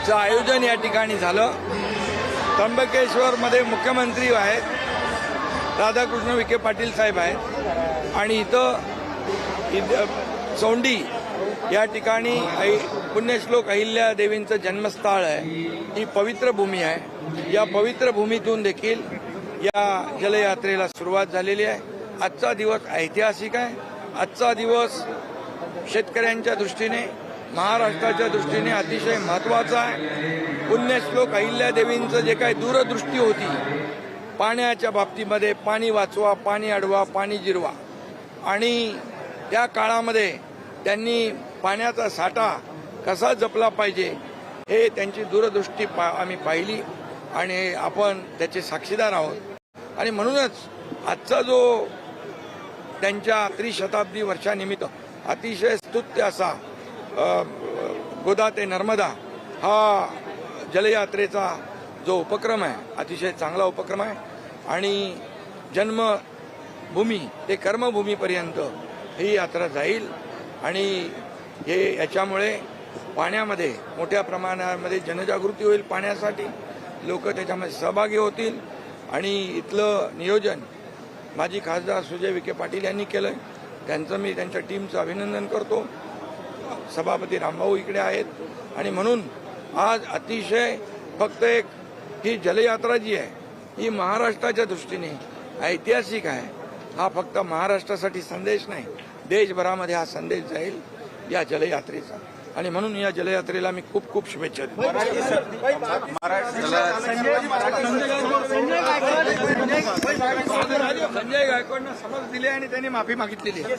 चं आयोजन या ठिकाणी झालं। त्र्यंबकेश्वरमध्ये मुख्यमंत्री आहेत, राधाकृष्ण विखे पाटील साहेब आहेत आणि इथं चौंडी या ठिकाणी पुण्यश्लोक अहिल्या देवींचं जन्मस्थळ आहे। ही पवित्र भूमी आहे। या पवित्र भूमीतून देखील या जलयात्रेला सुरुवात झालेली आहे। आजचा दिवस ऐतिहासिक आहे। आजचा दिवस शेतकऱ्यांच्या दृष्टीने, महाराष्ट्राच्या दृष्टीने अतिशय महत्त्वाचा आहे। पुण्यश्लोक अहिल्या देवींचं जे काही दूरदृष्टी होती पाण्याच्या बाबतीमध्ये, पाणी वाचवा, पाणी अडवा, पाणी जिरवा, आणि त्या काळामध्ये त्यांनी पाण्याचा साठा कसा जपला पाहिजे हे त्यांची दूरदृष्टी आम्ही पाहिली आणि आपण त्याचे साक्षीदार आहोत। आणि म्हणूनच आजचा जो त्यांच्या त्रिशताब्दी वर्षानिमित्त अतिशय स्तुत्य असा गोदा ते नर्मदा हा जलयात्रेचा जो उपक्रम आहे अतिशय चांगला उपक्रम आहे आणि जन्मभूमी ते कर्मभूमीपर्यंत ही यात्रा जाईल आणि याच्यामुळे पाण्यामध्ये मोठ्या प्रमाणामध्ये जनजागृती होईल। पाण्यासाठी लोक त्याच्यामध्ये सहभागी होतील आणि इथलं नियोजन माजी खासदार सुजय विखे पाटील यांनी केलंय। त्यांचं मी त्यांच्या टीमचं अभिनंदन करतो। सभापती रामभाऊ इकडे आहेत आणि म्हणून आज अतिशय फक्त एक ही जलयात्रा जी आहे ही महाराष्ट्राच्या दृष्टीने ऐतिहासिक आहे। हा फक्त महाराष्ट्रासाठी संदेश नाही, देशभरामध्ये हा संदेश जाईल या जलयात्रेचा आणि म्हणून या जलयात्रेला मी खूप खूप शुभेच्छा देतो। संजय गायकवाडनं समज दिले आणि त्यांनी माफी मागितलेली आहे।